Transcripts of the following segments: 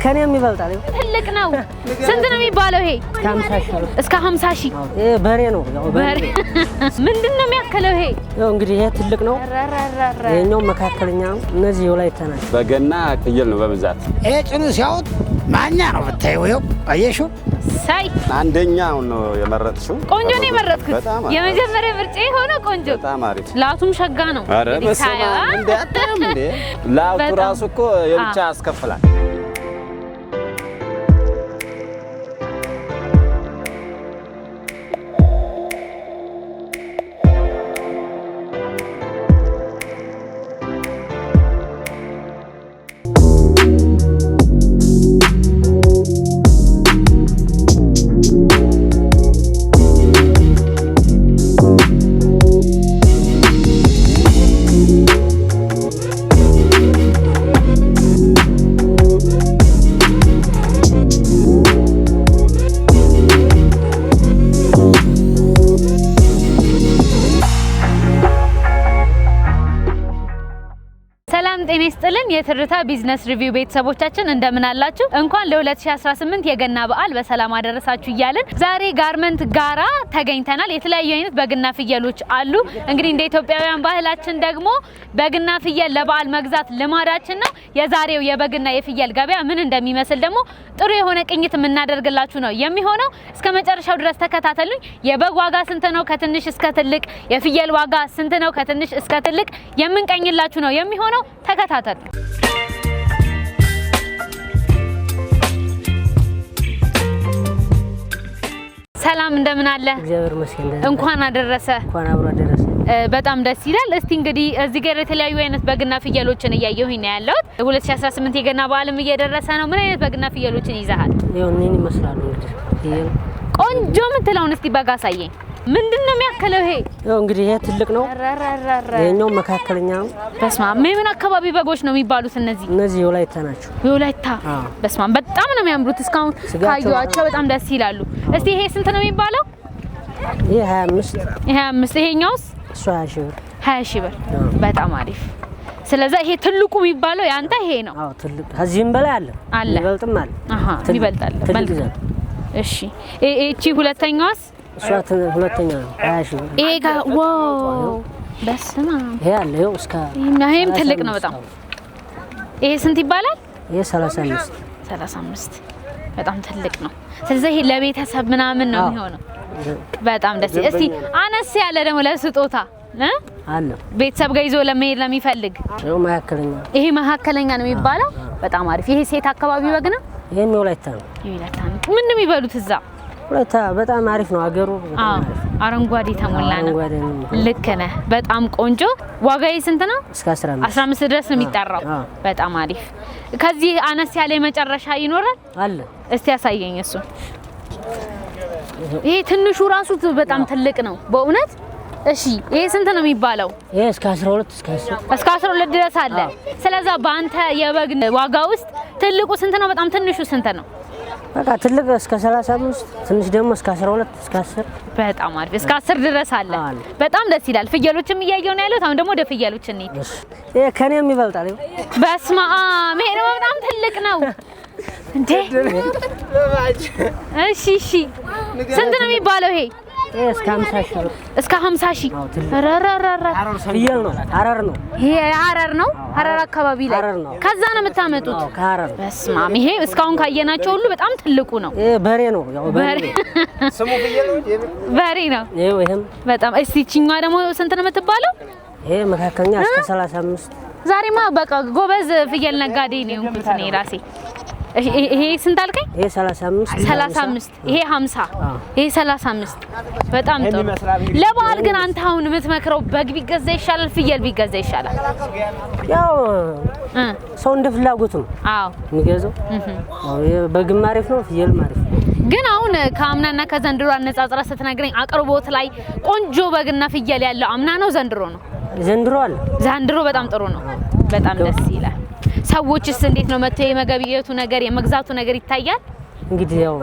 ከኔ የሚበልጣል ትልቅ ነው ስንት ነው የሚባለው ይሄ 50 ሺህ እስከ 50 ሺህ በሬ ነው ያው በሬ ምንድነው የሚያከለው ይሄ ያው እንግዲህ ይሄ ትልቅ ነው የኛው መካከለኛ ነው እነዚህ ወላይታ ናቸው በገና ፍየል ነው በብዛት ይሄ ጭኑ ሲያወጥ ማኛ ነው ብታየው ይኸው አየሽው ሳይ አንደኛው ነው የመረጥሽው ቆንጆ ነው የመረጥኩት የመጀመሪያ ምርጫዬ ሆነ ቆንጆ በጣም አሪፍ ላቱም ሸጋ ነው አረ በሰማ እንዴ አጣም እንዴ ላቱ ራሱ እኮ የብቻ ያስከፍላል ጤና ይስጥልን የትርታ ቢዝነስ ሪቪው ቤተሰቦቻችን እንደምን አላችሁ እንኳን ለ2018 የገና በዓል በሰላም አደረሳችሁ እያልን ዛሬ ጋርመንት ጋራ ተገኝተናል የተለያዩ አይነት በግና ፍየሎች አሉ እንግዲህ እንደ ኢትዮጵያውያን ባህላችን ደግሞ በግና ፍየል ለበዓል መግዛት ልማዳችን ነው የዛሬው የበግና የፍየል ገበያ ምን እንደሚመስል ደግሞ ጥሩ የሆነ ቅኝት የምናደርግላችሁ ነው የሚሆነው እስከ መጨረሻው ድረስ ተከታተሉኝ የበግ ዋጋ ስንት ነው ከትንሽ እስከ ትልቅ የፍየል ዋጋ ስንት ነው ከትንሽ እስከ ትልቅ የምንቀኝላችሁ ነው የሚሆነው ተከታተሉ ሰላም እንደምን አለ እግዚአብሔር ይመስገን እንኳን አደረሰ እንኳን አብሮ አደረሰ በጣም ደስ ይላል እስቲ እንግዲህ እዚህ ጋር የተለያዩ አይነት በግና ፍየሎችን እያየሁኝ ነው ያለሁት 2018 የገና በዓልም እየደረሰ ነው ምን አይነት በግና ፍየሎችን ይዘሃል ይሄው እነኝ ይመስላሉ እንግዲህ ቆንጆ ምትለውን እስቲ በጋ ሳየኝ ምንድነው የሚያከለው ይሄ ያው እንግዲህ ይሄ ትልቅ ነው የኛው መካከለኛ ነው በስማ ምን አካባቢ በጎች ነው የሚባሉት እነዚህ ወላይታ ናቸው ወላይታ በስማ በጣም ነው የሚያምሩት እስካሁን ካዩአቸው በጣም ደስ ይላሉ እስቲ ይሄ ስንት ነው የሚባለው ይሄ 25 ይሄኛውስ 20 ሺህ ብር በጣም አሪፍ ስለዚህ ይሄ ትልቁ የሚባለው ያንተ ይሄ ነው አዎ ትልቅ ከዚህም በላይ አለ ይበልጥም አለ ይበልጣል መልካም እሺ እቺ ሁለተኛዋስ ሷት ሁለተኛ 20 ሺህ ይሄ ጋር ዋው በስማ ይሄ አለ ይሄው እስከ ይሄም ትልቅ ነው በጣም ይሄ ስንት ይባላል ይሄ 35 በጣም ትልቅ ነው ስለዚህ ይሄ ለቤተሰብ ምናምን ነው የሚሆነው በጣም ደስ እስቲ አነስ ያለ ደግሞ ለስጦታ አለ ቤተሰብ ጋር ይዞ ለመሄድ ለሚፈልግ ይሄ መካከለኛ ነው የሚባለው በጣም አሪፍ ይሄ ሴት አካባቢ በግ ነው ይሄ ወላይታ ነው ምን ነው የሚበሉት እዛ ወላይታ በጣም አሪፍ ነው አገሩ አረንጓዴ ተሞላ ነው ልክ ነህ በጣም ቆንጆ ዋጋዬ ስንት ነው እስከ 15 ድረስ ነው የሚጠራው በጣም አሪፍ ከዚህ አነስ ያለ መጨረሻ ይኖራል አለ እስቲ ያሳየኝ እሱ ይሄ ትንሹ ራሱ በጣም ትልቅ ነው በእውነት እሺ ይሄ ስንት ነው የሚባለው ይሄ እስከ 12 እስከ 12 ድረስ አለ ስለዚህ በአንተ የበግ ዋጋ ውስጥ ትልቁ ስንት ነው በጣም ትንሹ ስንት ነው በቃ ትልቅ እስከ 35 ትንሽ ደግሞ እስከ 12 እስከ 10 በጣም አሪፍ እስከ 10 ድረስ አለ በጣም ደስ ይላል ፍየሎችም እያየው ነው ያለው አሁን ደግሞ ወደ ፍየሎች እንሂድ ይሄ ከኔ የሚበልጣል በስማ ይሄ ነው በጣም ትልቅ ነው እንዴ እሺ ስንት ነው የሚባለው ይሄ እስከ 50 ሺህ ረረረረ ፍየል ነው ሐረር ነው ይሄ ሐረር ነው ሐረር አካባቢ ላይ ከዛ ነው የምታመጡት ከሐረር በስማም ይሄ እስካሁን ካየናቸው ሁሉ በጣም ትልቁ ነው ይሄ በሬ ነው ያው በሬ ስሙ ፍየል ነው በሬ ነው ይሄም በጣም እስቲ ቺኛዋ ደግሞ ስንት ነው የምትባለው ይሄ መካከለኛ እስከ 35 ዛሬማ በቃ ጎበዝ ፍየል ነጋዴ ነው እንኩት ነው ራሴ ይሄ ስንት አልከኝ ይሄ 35 ይሄ 50 ይሄ 35 በጣም ጥሩ ለበዓል ግን አንተ አሁን የምትመክረው በግ ቢገዛ ይሻላል ፍየል ቢገዛ ይሻላል ያው ሰው እንደ ፍላጎቱ ነው አዎ የሚገዛው አዎ በግ ማሪፍ ነው ፍየል ማሪፍ ግን አሁን ከአምናና ከዘንድሮ አነጻጽራ ስትነግረኝ አቅርቦት ላይ ቆንጆ በግና ፍየል ያለው አምና ነው ዘንድሮ ነው ዘንድሮ በጣም ጥሩ ነው በጣም ደስ ይላል ሰዎችስ እንዴት ነው መተው የመገብየቱ ነገር የመግዛቱ ነገር ይታያል እንግዲህ ያው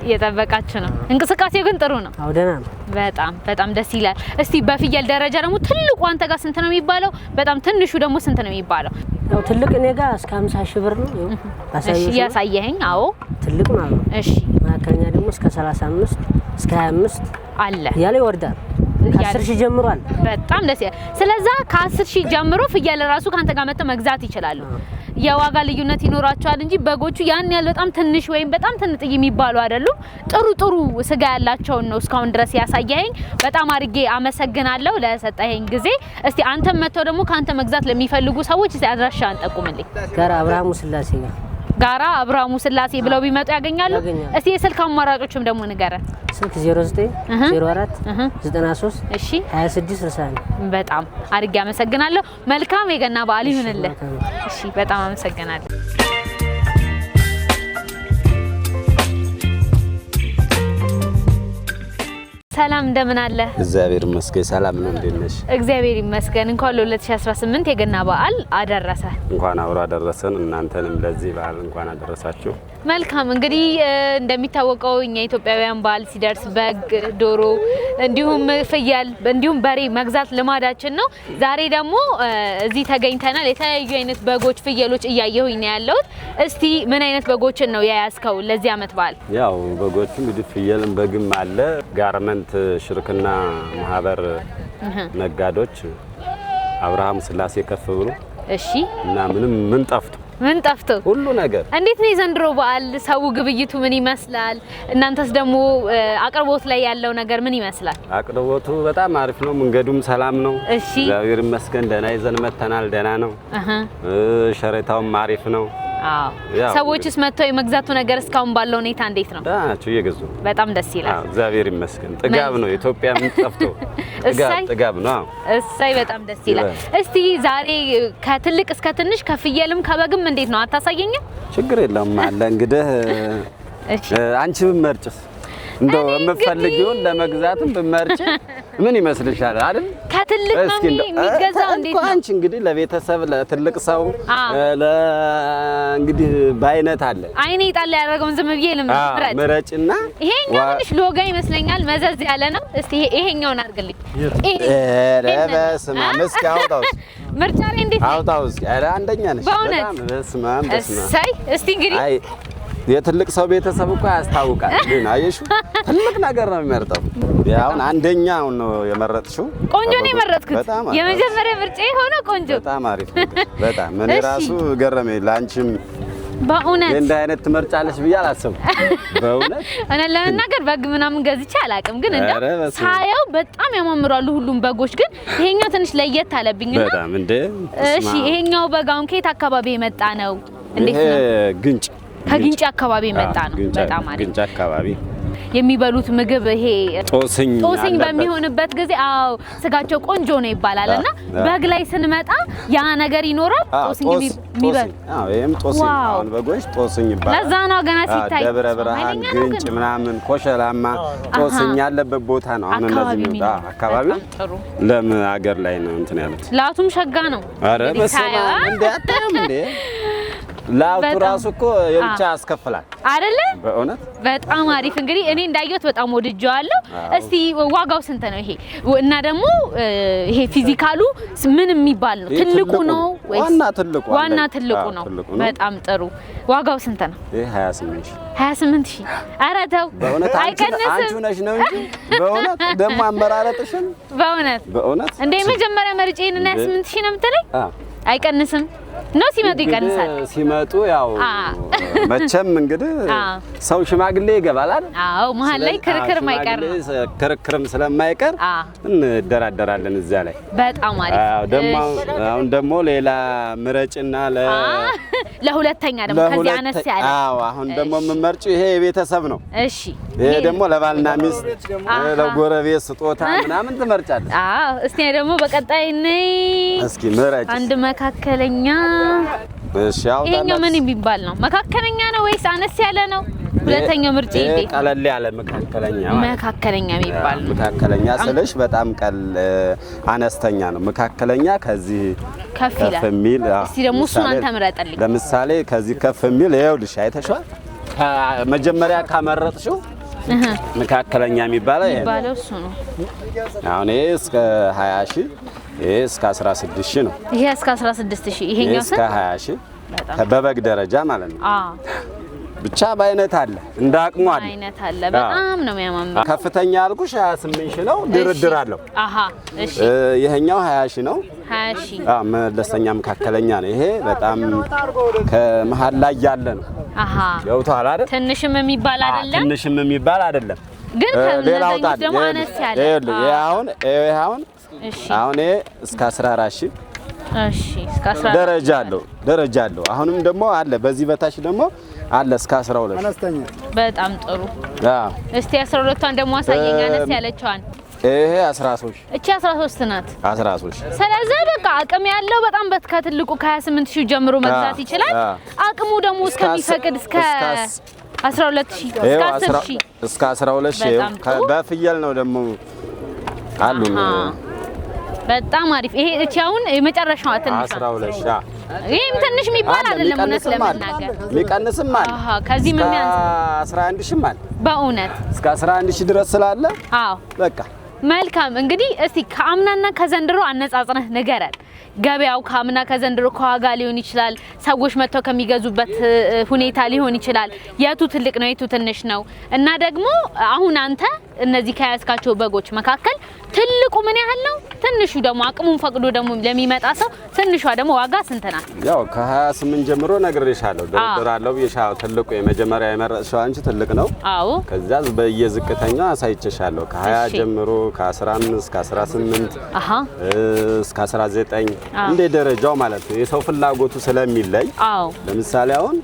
እየጠበቃችሁ ነው። እንቅስቃሴው ግን ጥሩ ነው። አዎ ደህና ነው። በጣም ደስ ይላል። እስቲ በፍየል ደረጃ ደግሞ ትልቁ አንተ ጋር ስንት ነው የሚባለው? በጣም ትንሹ ደግሞ ስንት ነው የሚባለው? ያው ትልቅ እኔ ጋር እስከ 50 ሺህ ብር ነው። እሺ ያሳየኸኝ። አዎ ትልቅ ማለት ነው። እሺ መካከለኛ ደግሞ እስከ 35 እስከ 25 አለ ያለ ይወርዳል። ከ10 ሺህ ጀምሯል። በጣም ደስ ይላል። ስለዚህ ከ10 ሺህ ጀምሮ ፍየል ራሱ ካንተ ጋር መጥተው መግዛት ይችላሉ። የዋጋ ልዩነት ይኖራቸዋል እንጂ በጎቹ ያን ያህል በጣም ትንሽ ወይም በጣም ትንጥይ የሚባሉ አይደሉም። ጥሩ ስጋ ያላቸው ነው እስካሁን ድረስ ያሳየኸኝ። በጣም አድርጌ አመሰግናለሁ ለሰጠኸኝ ጊዜ። እስቲ አንተም መጥተው ደግሞ ካንተ መግዛት ለሚፈልጉ ሰዎች እስቲ አድራሻህን ጠቁምልኝ። ጋራ አብርሃሙ ስላሴ ብለው ቢመጡ ያገኛሉ። እስቲ የስልክ አማራጮችም ደግሞ ንገረን። ስልክ 09 04 93 እሺ 26 61 በጣም አድርጌ አመሰግናለሁ። መልካም የገና በዓል ይሁንልህ። እሺ በጣም አመሰግናለሁ። ሰላም እንደምን አለ? እግዚአብሔር ይመስገን ሰላም ነው። እንዴት ነሽ? እግዚአብሔር ይመስገን። እንኳን ለ2018 የገና በዓል አደረሰ። እንኳን አብሮ አደረሰን። እናንተንም ለዚህ በዓል እንኳን አደረሳችሁ። መልካም እንግዲህ እንደሚታወቀው እኛ ኢትዮጵያውያን በዓል ሲደርስ በግ፣ ዶሮ እንዲሁም ፍየል እንዲሁም በሬ መግዛት ልማዳችን ነው። ዛሬ ደግሞ እዚህ ተገኝተናል። የተለያዩ አይነት በጎች፣ ፍየሎች እያየሁኝ ነው ያለሁት። እስቲ ምን አይነት በጎችን ነው ያያዝከው ለዚህ አመት በዓል? ያው በጎቹ እንግዲህ ፍየልም በግም አለ። ጋርመንት ሽርክና ማህበር ነጋዴዎች አብርሃም ስላሴ ከፍ ብሎ እሺ እና ምን ጠፍቶ ሁሉ ነገር እንዴት ነው የዘንድሮ በዓል? ሰው ግብይቱ ምን ይመስላል? እናንተስ ደግሞ አቅርቦት ላይ ያለው ነገር ምን ይመስላል? አቅርቦቱ በጣም አሪፍ ነው። መንገዱም ሰላም ነው። እግዚአብሔር ይመስገን ደህና ይዘን መተናል። ደህና ነው። ሸረታውም አሪፍ ነው። ሰዎችስ መጥተው የመግዛቱ ነገር እስካሁን ባለው ሁኔታ እንዴት ነው? ዳናቸው እየገዙ በጣም ደስ ይላል። እግዚአብሔር ይመስገን። ጥጋብ ነው። ኢትዮጵያ ምን ጠፍቶ ጥጋብ ነው። እሳይ በጣም ደስ ይላል። እስቲ ዛሬ ከትልቅ እስከ ትንሽ ከፍየልም ከበግም እንዴት ነው አታሳየኝም? ችግር የለም አለ እንግዲህ አንቺ ብትመርጭስ እንደው የምትፈልጊውን ለመግዛትም ብትመርጭ ምን ይመስልሻል አይደል? ከትልቅ ነው የሚገዛው እንዴት ነው? አንቺ እንግዲህ ለቤተሰብ ለትልቅ ሰው እንግዲህ በአይነት አለ አይኔ ጣል ያደረገውን ዝም ብዬ ምረጭና ይሄኛው ትንሽ ሎጋ ይመስለኛል መዘዝ ያለ ነው። እስቲ ይሄኛውን አድርግልኝ። በስመ አብ እስኪ አውጣውስ ምርጫ ላይ እንዴት ነው? አውጣውስ ኧረ አንደኛ ነሽ በጣም በስመ አብ እሰይ እስቲ እንግዲህ የትልቅ ሰው ቤተሰብ እኮ ያስታውቃል። ግን አየሽ ትልቅ ነገር ነው የሚመርጠው። ያውን አንደኛው ነው የመረጥሽው። ቆንጆ ነው የመረጥኩት። የመጀመሪያ ምርጫዬ ሆነ ቆንጆ። በጣም አሪፍ በጣም እኔ ራሱ ገረመኝ። ላንቺም በእውነት እንደ አይነት ትመርጫለሽ ብዬ አላሰብኩም። በእውነት እኔ ለመናገር በግ ምናምን ገዝቼ አላውቅም። ግን እንደው ሳየው በጣም ያማምራሉ ሁሉም በጎች። ግን ይሄኛው ትንሽ ለየት አለብኝና በጣም እንደ እሺ ይሄኛው በጋውን ከየት አካባቢ የመጣ ነው? እንዴት ነው? ግንጭ ከግንጭ አካባቢ የመጣ ነው። በጣም አሪፍ ግንጭ አካባቢ የሚበሉት ምግብ ይሄ ጦስኝ በሚሆንበት ጊዜ ስጋቸው ቆንጆ ነው ይባላልና በግ ላይ ስንመጣ ያ ነገር ይኖራል። ጦስኝ የሚበል ይሄም ጦስኝ አሁን በጎች ጦስኝ ይባላል። ለዛ ነው ገና ሲታይ ደብረ ብርሃን ግንጭ ምናምን ኮሸላማ ጦስኝ ያለበት ቦታ ነው። አሁን እነዚህ አካባቢ ለም ሀገር ላይ ነው እንትን ያሉት። ላቱም ሸጋ ነው። አረ በሰማ እንደ አታም እንደ ላውቱ ራሱ እኮ የብቻ ያስከፍላል አይደለ? በእውነት በጣም አሪፍ። እንግዲህ እኔ እንዳየሁት በጣም ወድጄዋለሁ። እስቲ ዋጋው ስንት ነው ይሄ? እና ደግሞ ይሄ ፊዚካሉ ምን የሚባል ነው? ትልቁ ነው ወይስ ዋና ትልቁ ነው? በጣም ጥሩ። ዋጋው ስንት ነው? ይሄ 28 ሺህ። ኧረ ተው አይቀንስም። አንቺ ነሽ ነው እንጂ በእውነት ደግሞ አመራረጥሽን በእውነት እንደ መጀመሪያ መርጬን እና 28 ሺህ ነው የምትለኝ? አይቀንስም ነው ሲመጡ ይቀንሳል። ሲመጡ ያው መቼም እንግዲህ ሰው ሽማግሌ ይገባል አይደል? አዎ መሀል ላይ ክርክርም ስለማይቀር እንደራደራለን እዛ ላይ። በጣም አሪፍ። አሁን ደግሞ ሌላ ምረጭና ለሁለተኛ ደግሞ ከዚህ አነስ ያለ አሁን ደግሞ የምመርጪው ይሄ የቤተሰብ ነው። እሺ ይሄ ደግሞ ለባልና ሚስት ለጎረቤት ስጦታ ምናምን ትመርጫለሽ። እስቲ ደግሞ በቀጣይ ነይ እስኪ ምረጭ አንድ መካከለኛ። እሺ ይሄኛው ምን የሚባል ነው? መካከለኛ ነው ወይስ አነስ ያለ ነው? ሁለተኛው ምርጫ ይሄ ቀለል ያለ መካከለኛ የሚባል ነው። መካከለኛ ስለሽ በጣም አነስተኛ ነው። መካከለኛ ከዚህ ከፍ የሚል እስቲ ደግሞ እሱን አንተ ምረጥልኝ። ለምሳሌ ከዚህ ከፍ የሚል ይኸውልሽ አይተሽዋል። ከመጀመሪያ ካመረጥሽው መካከለኛ የሚባለው እሱ ነው። አሁን ይሄ እስከ 20000 ይሄ እስከ 16000 ነው። ይሄ እስከ 16000 ይሄኛው እስከ 20000 በበግ ደረጃ ማለት ነው። ብቻ በአይነት አለ እንደ አቅሙ አለ። አይነት አለ። በጣም ነው የሚያማምረው። ከፍተኛ ያልኩሽ 28000 ነው። ድርድር አለው። እሺ ይሄኛው 20000 ነው። 20000 መለስተኛ መካከለኛ ነው። ይሄ በጣም ከመሃል ላይ ያለ ነው። ገብቶሃል አይደል? ትንሽም የሚባል አይደለም። ትንሽም የሚባል አይደለም። ግን ከነዛኞች ደግሞ አነስ ያለ ይሄ አሁን አሁን እስከ 14000 እስከ 14 ደረጃ አለው። አሁንም ደግሞ አለ በዚህ በታች ደግሞ አለ እስከ 12 በጣም ጥሩ። እስቲ 12ቷን ደግሞ አሳየኝ አነስ ያለችዋን። ይሄ 13 እቺ 13 ናት። 13 ስለዚህ በቃ አቅም ያለው በጣም ከትልቁ ከ28000 ጀምሮ መግዛት ይችላል። አቅሙ ደግሞ እስከሚፈቅድ እስከ 12000 እስከ 10000 እስከ 12000 በፍየል ነው ደግሞ አሉ። በጣም አሪፍ። ይሄ እቺ አሁን የመጨረሻዋ ትንሽ 12 ይሄም ትንሽ የሚባል አይደለም። እውነት ለመናገር የሚቀንስም አለ። ከዚህ ምን ያንስ 11000 አለ። በእውነት እስከ 11000 ድረስ ስላለ በቃ መልካም። እንግዲህ እስቲ ከአምናና ከዘንድሮ አነጻጽረህ ንገረን። ገበያው ከአምና ከዘንድሮ ከዋጋ ሊሆን ይችላል፣ ሰዎች መጥተው ከሚገዙበት ሁኔታ ሊሆን ይችላል። የቱ ትልቅ ነው የቱ ትንሽ ነው? እና ደግሞ አሁን አንተ እነዚህ ከያዝካቸው በጎች መካከል ትልቁ ምን ያህል ነው? ትንሹ ደግሞ አቅሙን ፈቅዶ ደግሞ ለሚመጣ ሰው ትንሿ ደግሞ ዋጋ ስንት ናት? ያው ከ28 ጀምሮ ነግሬሻለሁ። ደረደራለሁ ብዬሻው ትልቁ የመጀመሪያ የመረጥሽው አንቺ ትልቅ ነው። ከዛ በየዝቅተኛው አሳይቼሻለሁ። ከ20 ጀምሮ ከ15 እስከ 18 እስከ 19 እንደ ደረጃው ማለት ነው። የሰው ፍላጎቱ ስለሚለይ ለምሳሌ አሁን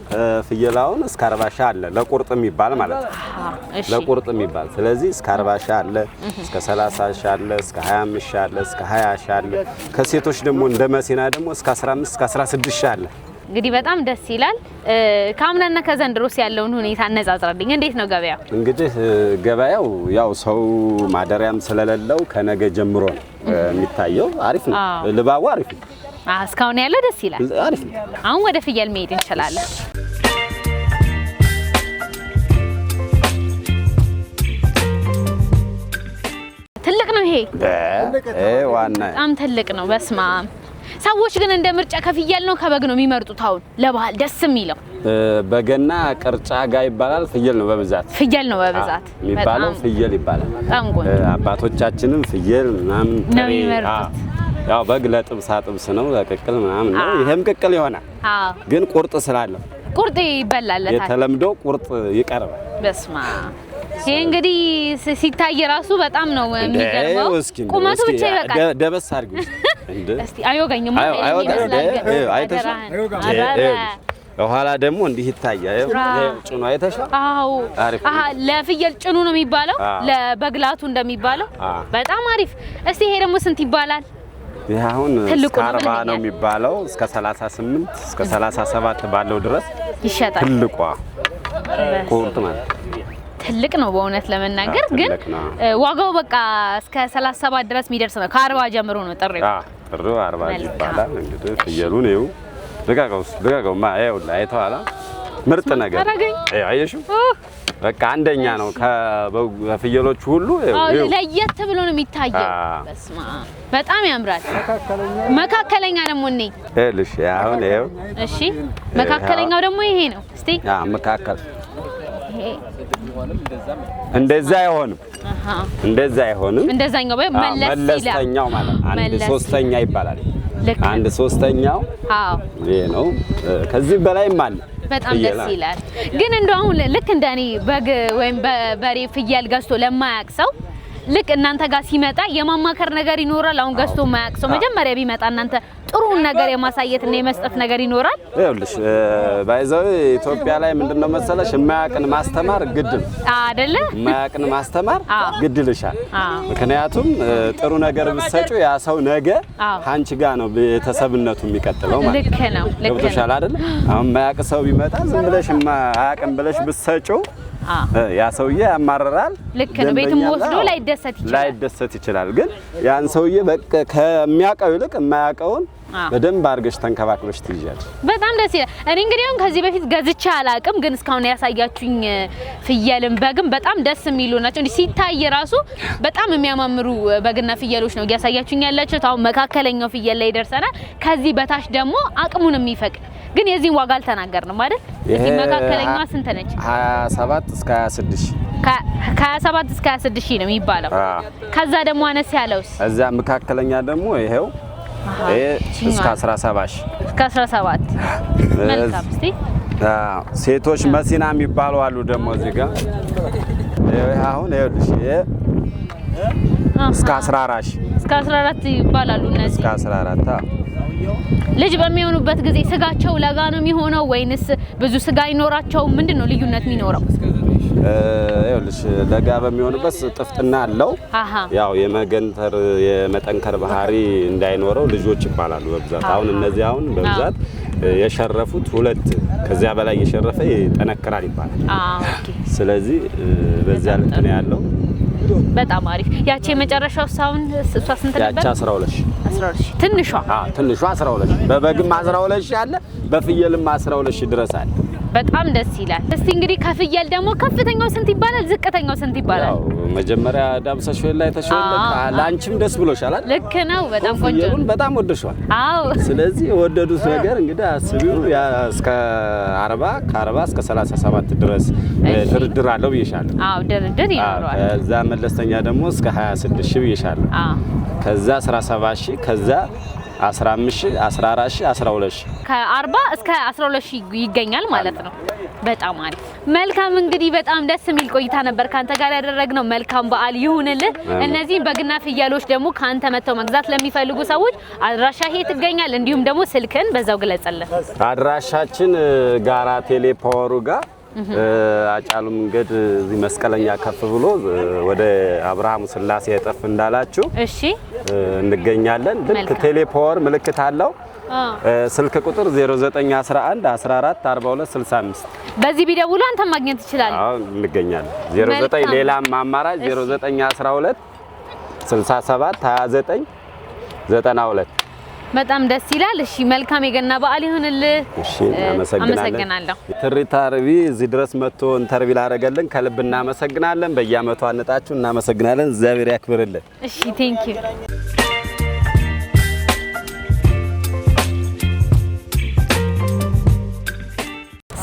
ፍየላውን እስከ 40 ሺህ አለ ለቁርጥ የሚባል ማለት ነው። ለቁርጥ የሚባል ስለዚህ እስከ 40 ሺህ አለ፣ እስከ 30 ሺህ አለ፣ እስከ 25 ሺህ አለ፣ እስከ 20 ሺህ አለ። ከሴቶች ደግሞ እንደ መሲና ደግሞ እስከ 15 እስከ 16 ሺህ አለ። እንግዲህ በጣም ደስ ይላል። ከአምናና ከዘንድሮስ ያለውን ሁኔታ አነጻጽረልኝ። እንዴት ነው ገበያው? እንግዲህ ገበያው ያው ሰው ማደሪያም ስለሌለው ከነገ ጀምሮ ነው የሚታየው። አሪፍ ነው፣ ልባቡ አሪፍ ነው። እስካሁን ያለው ደስ ይላል። አሪፍ ነው። አሁን ወደ ፍየል መሄድ እንችላለን። ትልቅ ነው ይሄ ዋና በጣም ትልቅ ነው። በስማ ሰዎች ግን እንደ ምርጫ ከፍየል ነው ከበግ ነው የሚመርጡት? አሁን ለባህል ደስ የሚለው በገና ቅርጫ ጋር ይባላል። ፍየል ነው በብዛት የሚባለው ፍየል ይባላል። አባቶቻችንም ፍየል ምናምን ነው የሚመርጡት። ያው በግ ለጥብሳ ጥብስ ነው ለቅቅል ምናምን ነው። ይሄም ቅቅል ይሆናል። ግን ቁርጥ ስላለው ቁርጥ ይበላልታል። የተለምዶ ቁርጥ ይቀርባል። በስማ ይሄ እንግዲህ ሲታይ ራሱ በጣም ነው የሚገርመው። ቁመቱ ብቻ ይበቃል። ደበስ አድርጊ እስቲ አይወጋኝም። በኋላ ደግሞ እንዲህ ይታያል። ጭኑ አይተሻል? ለፍየል ጭኑ ነው የሚባለው፣ ለበግላቱ እንደሚባለው። በጣም አሪፍ። እስቲ ይሄ ደግሞ ስንት ይባላል? ይሄ አሁን እስከ 40 ነው የሚባለው። እስከ 38 እስከ 37 ባለው ድረስ ይሸጣል። ትልቋ ቁርጥ ማለት ትልቅ ነው በእውነት ለመናገር። ግን ዋጋው በቃ እስከ 37 ድረስ የሚደርስ ነው። ከ40 ጀምሮ ነው ጥሪው። ጥሪው 40 ይባላል። እንግዲህ ፍየሉን ይኸው ልቀቀውማ ይኸውልህ፣ አይተኸዋል? ምርጥ ነገር አየሽው? በቃ አንደኛ ነው ከፍየሎቹ ሁሉ ለየት ብሎ ነው የሚታየው። በስማ በጣም ያምራል። መካከለኛ ደግሞ እኔ እልሽ አሁን ይኸው። እሺ መካከለኛው ደግሞ ይሄ ነው። እስቲ መካከል እንደዛ አይሆንም። እንደዛኛው መለስተኛው ማለት አንድ ሶስተኛ ይባላል። አንድ ሶስተኛው ይሄ ነው። ከዚህ በላይም አለ። በጣም ደስ ይላል። ግን እንደው አሁን ልክ እንደኔ በግ ወይም በሬ ፍየል ገዝቶ ለማያቅ ሰው ልክ እናንተ ጋር ሲመጣ የማማከር ነገር ይኖራል። አሁን ገዝቶ የማያቅ ሰው መጀመሪያ ቢመጣ እናንተ ጥሩን ነገር የማሳየት እና የመስጠት ነገር ይኖራል። ይኸውልሽ ባይዘው ኢትዮጵያ ላይ ምንድነው መሰለሽ የማያቅን ማስተማር ግድ ነው አይደለ? የማያቅን ማስተማር ግድ ልሻል። ምክንያቱም ጥሩ ነገር ብትሰጪው ያ ሰው ነገ አንቺ ጋር ነው ቤተሰብነቱ የሚቀጥለው ማለት ልክ ነው። ገብቶሻል አይደለ? አሁን የማያቅ ሰው ቢመጣ ዝም ብለሽ አያቅም ብለሽ ብትሰጪው ያ ሰውዬ ያማረራል። ልክ ነው። ቤትም ወስዶ ላይደሰት ይችላል። ግን ያን ሰውዬ በቃ ከሚያቀው ይልቅ የማያቀውን በደንብ አርገሽ ተንከባክበሽ ትይዣለሽ በጣም ደስ ይላል እኔ እንግዲህ አሁን ከዚህ በፊት ገዝቼ አላቅም ግን እስካሁን ያሳያችሁኝ ፍየልም በግም በጣም ደስ የሚሉ ናቸው እንዴ ሲታይ ራሱ በጣም የሚያማምሩ በግና ፍየሎች ነው ያሳያችሁኝ ያላችሁት አሁን መካከለኛው ፍየል ላይ ደርሰናል ከዚህ በታች ደግሞ አቅሙን የሚፈቅድ ግን የዚህን ዋጋ አልተናገርንም አይደል እዚህ መካከለኛዋ ስንት ነች 27 እስከ 26 ከ27 እስከ 26 ነው የሚባለው ከዛ ደግሞ አነስ ያለውስ እዛ መካከለኛ ደግሞ ይሄው እስከ 17 መልካም እስቲ ሴቶች መሲና የሚባሉ አሉ ደግሞ እዚህ ጋር አሁን ይኸውልሽ እስከ 14 ይባላሉ እነዚህ እስከ 14 ልጅ በሚሆኑበት ጊዜ ስጋቸው ለጋ ነው የሚሆነው ወይንስ ብዙ ስጋ ይኖራቸው ምንድነው ልዩነት የሚኖረው ይኸውልሽ ለጋ በሚሆንበት ጥፍጥና አለው ያው የመገንተር የመጠንከር ባህሪ እንዳይኖረው ልጆች ይባላሉ በብዛት አሁን እነዚህ አሁን በብዛት የሸረፉት ሁለት ከዚያ በላይ የሸረፈ ይጠነክራል ይባላል ኦኬ ስለዚህ በዚያ ልክ ነው ያለው በጣም አሪፍ ያቺ የመጨረሻው ሳውን እሷ ስንት ነበር ያቺ 12 ትንሿ ትንሿ 12 በበግም 12 አለ በፍየልም 12 ድረስ አለ በጣም ደስ ይላል እስቲ እንግዲህ ከፍየል ደግሞ ከፍተኛው ስንት ይባላል ዝቅተኛው ስንት ይባላል ያው መጀመሪያ ዳብሰሽ ላይ ተሾለ ላንቺም ደስ ብሎሻል አይደል ልክ ነው በጣም ቆንጆ ነው በጣም ወደሽዋል አዎ ስለዚህ የወደዱት ነገር እንግዲህ አስቢው ያ እስከ 40 ከ40 እስከ 37 ድረስ ድርድር አለው ብዬሻለሁ አዎ ድርድር ይኖራል ከዛ መለስተኛ ደግሞ እስከ 26 ሺህ ብዬሻለሁ ከዛ 17 ሺህ ከዛ 15 14 12 ከ40 እስከ 12 ይገኛል ማለት ነው በጣም አሪፍ መልካም እንግዲህ በጣም ደስ የሚል ቆይታ ነበር ካንተ ጋር ያደረግነው መልካም በዓል ይሁንልህ እነዚህ በግና ፍየሎች ደግሞ ካንተ መተው መግዛት ለሚፈልጉ ሰዎች አድራሻ ይሄ ትገኛል እንዲሁም ደግሞ ስልክን በዛው ግለጽልን አድራሻችን ጋራ ቴሌ ፓወሩ ጋር አጫሉ መንገድ እዚህ መስቀለኛ ከፍ ብሎ ወደ አብርሃም ስላሴ የጠፍ እንዳላችሁ እሺ እንገኛለን ልክ ቴሌ ፓወር ምልክት አለው ስልክ ቁጥር 0911 14 42 65 በዚህ ቢደውሉ አንተ ማግኘት ይችላል አዎ እንገኛለን 09 ሌላም አማራጭ 0912 67 29 92 በጣም ደስ ይላል እሺ መልካም የገና በዓል ይሁንልህ እሺ አመሰግናለሁ ትርኢት አርቢ እዚህ ድረስ መጥቶ ኢንተርቪው ላደረገልን ከልብ እናመሰግናለን በየአመቱ አነጣችሁ እናመሰግናለን እግዚአብሔር ያክብርልን እሺ ቴንክ ዩ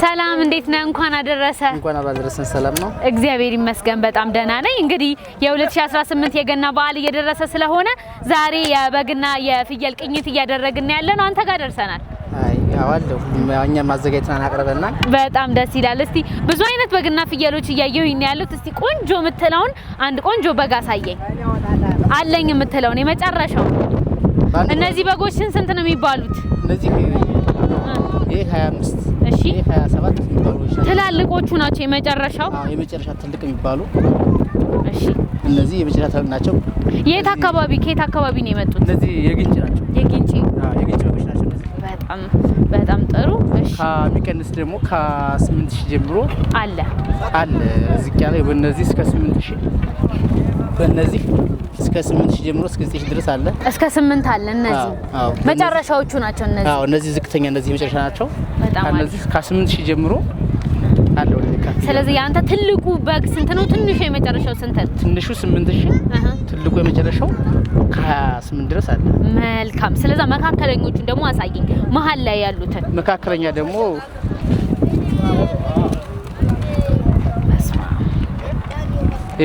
ሰላም እንዴት ነህ እንኳን አደረሰ እንኳን አደረሰን ሰላም ነው እግዚአብሔር ይመስገን በጣም ደህና ነኝ እንግዲህ የ2018 የገና በዓል እየደረሰ ስለሆነ ዛሬ የበግና የፍየል ቅኝት እያደረግን ያለነው አንተ ጋር ደርሰናል አይ አዋለሁ እኛ ማዘጋጀትና አቀርበና በጣም ደስ ይላል እስቲ ብዙ አይነት በግና ፍየሎች እያየሁኝ ያሉት እስቲ ቆንጆ የምትለውን አንድ ቆንጆ በግ አሳየኝ አለኝ የምትለውን የመጨረሻው እነዚህ በጎች ስንት ነው የሚባሉት እነዚህ ይሄ 25 እሺ 27 የሚባሉ ትላልቆቹ ናቸው የመጨረሻው የመጨረሻ ትልቅ የሚባሉ እሺ እነዚህ የመጨረሻ ናቸው የት አካባቢ ከየት አካባቢ ነው የመጡት እነዚህ የግንጭ ናቸው የግንጭ የግንጭ በጎች ናቸው በጣም ጥሩ እሺ ከሚቀንስ ደግሞ ከ8000 ጀምሮ አለ እዚህ ጋር በእነዚህ እስከ 8000 በእነዚህ እስከ 8000 ጀምሮ እስከ 9000 ድረስ አለ እስከ 8 አለ እነዚህ መጨረሻዎቹ ናቸው እነዚህ እነዚህ ዝቅተኛ እነዚህ የመጨረሻ ናቸው በጣም እነዚህ ከ8000 ጀምሮ አለ ወደ ካፌ ስለዚህ ያንተ ትልቁ በግ ስንት ነው ትንሹ የመጨረሻው ስንት ነው ትንሹ 8000 ትልቁ የመጨረሻው ከ28 ድረስ አለ መልካም ስለዚህ መካከለኞቹን ደግሞ አሳየኝ መሃል ላይ ያሉትን መካከለኛ ደግሞ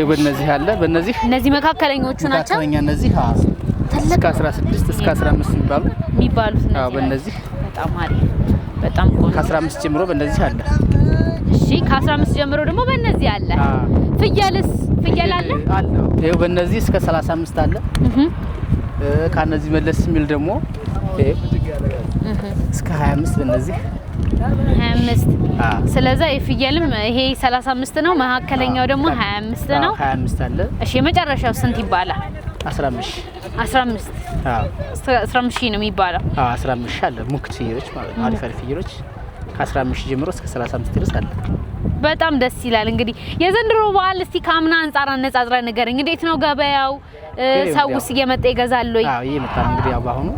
በእነዚህ አለ በእነዚህ እነዚህ መካከለኞቹ ናቸው መካከለኛ እነዚህ እስከ 16 እስከ 15 የሚባሉት በእነዚህ በጣም አሪፍ በጣም ቆንጆ ከ15 ጀምሮ በእነዚህ አለ እሺ ከ15 ጀምሮ ደግሞ በእነዚህ አለ ፍየል አለ ይሄው በእነዚህ እስከ 35 አለ ከነዚህ መለስ የሚል ደግሞ እስከ 25 በእነዚህ 25 ስለዚህ የፍየልም ይሄ 35 ነው መካከለኛው ደግሞ 25 ነው 25 አለ እሺ የመጨረሻው ስንት ይባላል 15 15 ነው የሚባለው 15 አለ ሙክት ፍየሎች ማለት ነው አሪፍ ፍየሎች ከ15 ጀምሮ እስከ 35 ድረስ አለ በጣም ደስ ይላል እንግዲህ የዘንድሮ በዓል እስቲ ካምና አንፃር አነጻጽራ ንገረኝ እንዴት ነው ገበያው ሰውስ እየመጣ ይገዛል ወይ እየመጣ እንግዲህ ያው ባሁኑ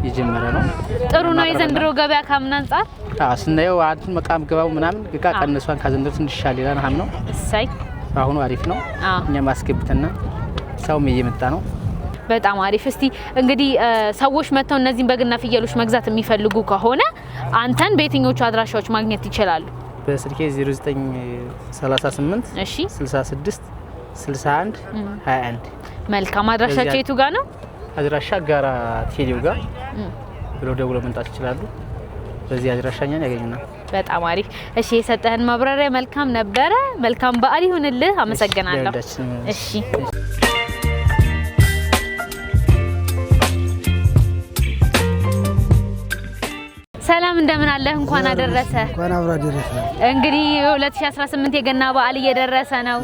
የጀመረ ነው። ጥሩ ነው የዘንድሮ ገበያ ካምና አንጻር ስናየው አንቱ መቃም ገባው ምናምን ግቃ ቀነሷን ከዘንድሮ ትንሽ ሻሊላን ሀም ነው እሳይ አሁን አሪፍ ነው። እኛ ማስገብተና ሰውም እየመጣ ነው። በጣም አሪፍ። እስቲ እንግዲህ ሰዎች መተው እነዚህን በግና ፍየሎች መግዛት የሚፈልጉ ከሆነ አንተን በየትኞቹ አድራሻዎች ማግኘት ይችላሉ? በስልኬ 0938 እሺ 66 61 21 መልካም። አድራሻቸው የቱ ጋር ነው? አድራሻ ጋራ ቴሌው ጋር ብለው ደውለው መምጣት ይችላሉ። በዚህ አድራሻኛን ያገኙናል። በጣም አሪፍ። እሺ የሰጠህን ማብራሪያ መልካም ነበረ። መልካም በዓል ይሁንልህ። አመሰግናለሁ። እሺ ሰላም እንደምን አለ? እንኳን አደረሰ። እንኳን አብራ ደረሰ። እንግዲህ 2018 የገና በዓል እየደረሰ ነው።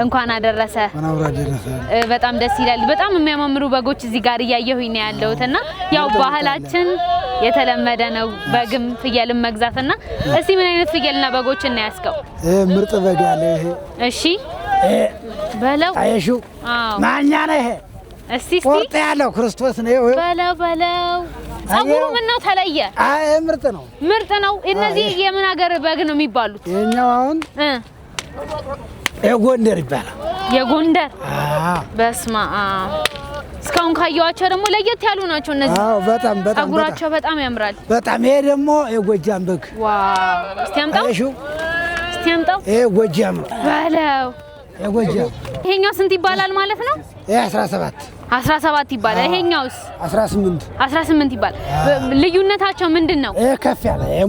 እንኳን አደረሰ። እንኳን አብራ ደረሰ። በጣም ደስ ይላል። በጣም የሚያማምሩ በጎች እዚህ ጋር እያየሁኝ ነው ያለሁትና ያው ባህላችን የተለመደ ነው በግም ፍየልም መግዛትና እስቲ ምን አይነት ፍየልና በጎችን ነው ያስከው? ምርጥ በግ አለ ይሄ። እሺ በለው አይሹ ማኛ ነው ይሄ። እስቲ ቆርጥ ያለው ክርስቶስ ነው ይሄ። በለው ጸጉሩ ምን ነው ተለየ? አይ ምርጥ ነው። ምርጥ ነው። እነዚህ የምን ሀገር በግ ነው የሚባሉት? የኛው አሁን የጎንደር ይባላል። የጎንደር በስማ እስካሁን ካየኋቸው ደግሞ ለየት ያሉ ናቸው እነዚህ። አዎ በጣም ጸጉራቸው በጣም ያምራል። በጣም ይሄ ደግሞ የጎጃም በግ። ዋው እስቲ አምጣው። እስቲ አምጣው። ይሄ ጎጃም ነው በለው። የጎጃም ይሄኛው ስንት ይባላል ማለት ነው? ይሄ 17 ይባላል። ይሄኛውስ 18 ይባላል። ልዩነታቸው ምንድነው? ይሄ ከፍ ያለ ይሄ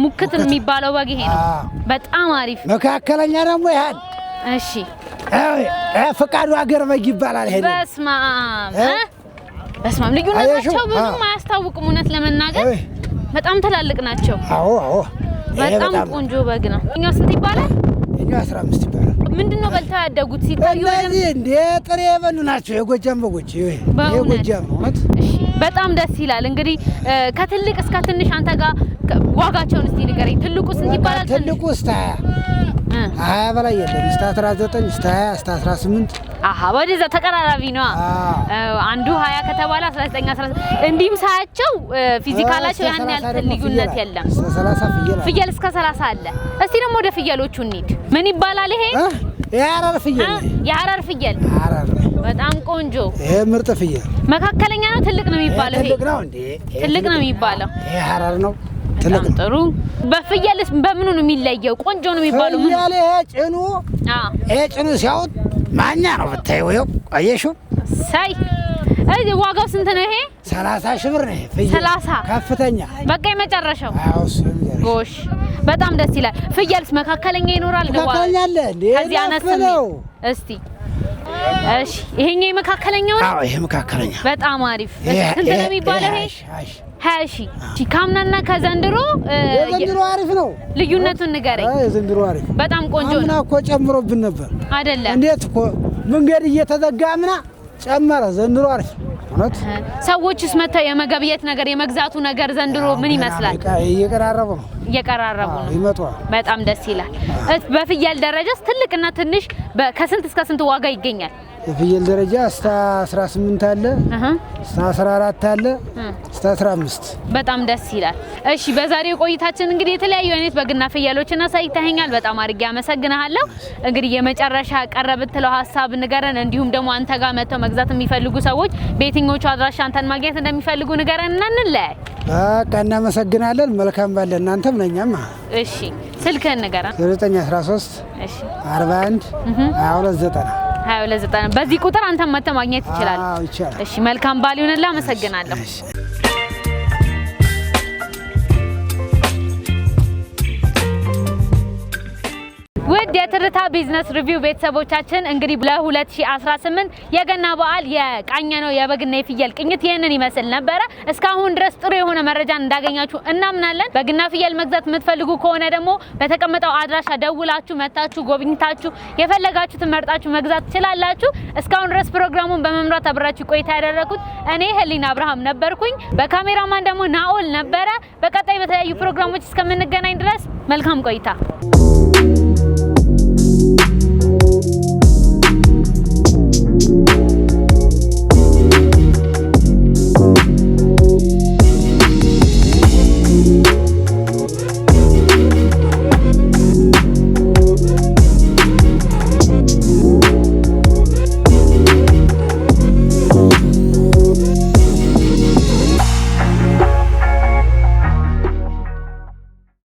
ሙክት የሚባለው በግ ይሄ ነው። በጣም አሪፍ። መካከለኛ ደግሞ ይሄን እሺ ፈቃዱ ሀገር በግ ይባላል። ይሄ በስማም ልዩነታቸው ብዙም አያስታውቅም። እውነት ለመናገር በጣም ትላልቅ ናቸው። አዎ በጣም ቆንጆ በግ ነው። እኛው ስንት ይባላል? እኛው 15 ይባላል። ምንድነው በልተው ያደጉት? ሲታዩ እንደ ጥሬ የበሉ ናቸው የጎጃም በጎች። የጎጃም ነው። እሺ በጣም ደስ ይላል። እንግዲህ ከትልቅ እስከ ትንሽ አንተ ጋር ዋጋቸውን እስቲ ንገረኝ። ትልቁ ስንት ይባላል? ትልቁ እስከ 20 በላይ የለም። እስከ 19 እስከ 20 እስከ 18 ወደዛ ተቀራራቢ ነው። አንዱ 20 ከተባለ 19 18 እንዲህም ሳያቸው ፊዚካላቸው ያን ያህል ልዩነት የለም። 30 ፍየል እስከ 30 አለ። እስቲ ደግሞ ወደ ፍየሎቹ እንሂድ። ምን ይባላል ይሄ? የሐረር ፍየል። የሐረር ፍየል በጣም ቆንጆ። ይሄ ምርጥ ፍየል መካከለኛ ነው ትልቅ ነው የሚባለው? ይሄ ትልቅ ነው እንዴ? ትልቅ ነው የሚባለው። ይሄ ሐረር ነው። በጣም ጥሩ። በፍየልስ በምኑ ነው የሚለየው? ቆንጆ ነው የሚባለው ምን? ፍየል ይሄ ጭኑ ሲያውጥ ማኛ ነው ብታየው። ይኸው አየሽው? ሳይ ዋጋው ስንት ነው ይሄ? 30 ሺህ ብር ነው ይሄ ፍየል። 30 ከፍተኛ በቃ የመጨረሻው። አዎ እሱ ጎሽ በጣም ደስ ይላል። ፍየልስ መካከለኛ ይኖራል? መካከለኛ አለ እንዴ? ከዚህ አነስ ነው። እስቲ እሺ ይሄኛው መካከለኛው ነው? አዎ ይሄ መካከለኛ። በጣም አሪፍ። ስንት ነው የሚባለው ይሄ? 20 ሺህ። ካምናና ከዘንድሮ የዘንድሮ አሪፍ ነው። ልዩነቱን ንገረኝ። የዘንድሮ አሪፍ በጣም ቆንጆ ነው። አምና እኮ ጨምሮብን ነበር አይደለም? እንዴት እኮ መንገድ እየተዘጋ አምና ጨመረ። ዘንድሮ አሪፍ እውነት። ሰዎችስ መተው የመገብየት ነገር የመግዛቱ ነገር ዘንድሮ ምን ይመስላል? እየቀራረቡ ነው ይመጣል። በጣም ደስ ይላል። በፍየል ደረጃስ ትልቅና ትንሽ ከስንት እስከ ስንት ዋጋ ይገኛል? የፍየል ደረጃ እስከ 18 አለ፣ እስከ 14 አለ፣ እስከ 15። በጣም ደስ ይላል። እሺ በዛሬው ቆይታችን እንግዲህ የተለያዩ አይነት በግና ፍየሎችን አሳይተኸኛል። በጣም አድርጌ አመሰግናለሁ። እንግዲህ የመጨረሻ ቀረ ብትለው ሀሳብ ንገረን። እንዲሁም ደግሞ አንተ ጋር መተው መግዛት የሚፈልጉ ሰዎች በየትኞቹ አድራሻ አንተን ማግኘት እንደሚፈልጉ ንገረንና እንለያይ። በቃ እናመሰግናለን። መልካም ባለ እናንተም ነኛማ። እሺ ስልክህን ንገረን። 913 እሺ 41 2290 በዚህ ቁጥር አንተ መተህ ማግኘት ይችላል። አዎ ይችላል። እሺ መልካም ባል ይሁንልህ። አመሰግናለሁ። ውድ የትርታ ቢዝነስ ሪቪው ቤተሰቦቻችን እንግዲህ ለ2018 የገና በዓል የቃኘነው የበግና የፍየል ቅኝት ይህንን ይመስል ነበረ። እስካሁን ድረስ ጥሩ የሆነ መረጃን እንዳገኛችሁ እናምናለን። በግና ፍየል መግዛት የምትፈልጉ ከሆነ ደግሞ በተቀመጠው አድራሻ ደውላችሁ መታችሁ ጎብኝታችሁ የፈለጋችሁትን መርጣችሁ መግዛት ትችላላችሁ። እስካሁን ድረስ ፕሮግራሙን በመምራት አብራችሁ ቆይታ ያደረኩት እኔ ህሊና አብርሃም ነበርኩኝ። በካሜራማን ደግሞ ናኦል ነበረ። በቀጣይ በተለያዩ ፕሮግራሞች እስከምንገናኝ ድረስ መልካም ቆይታ።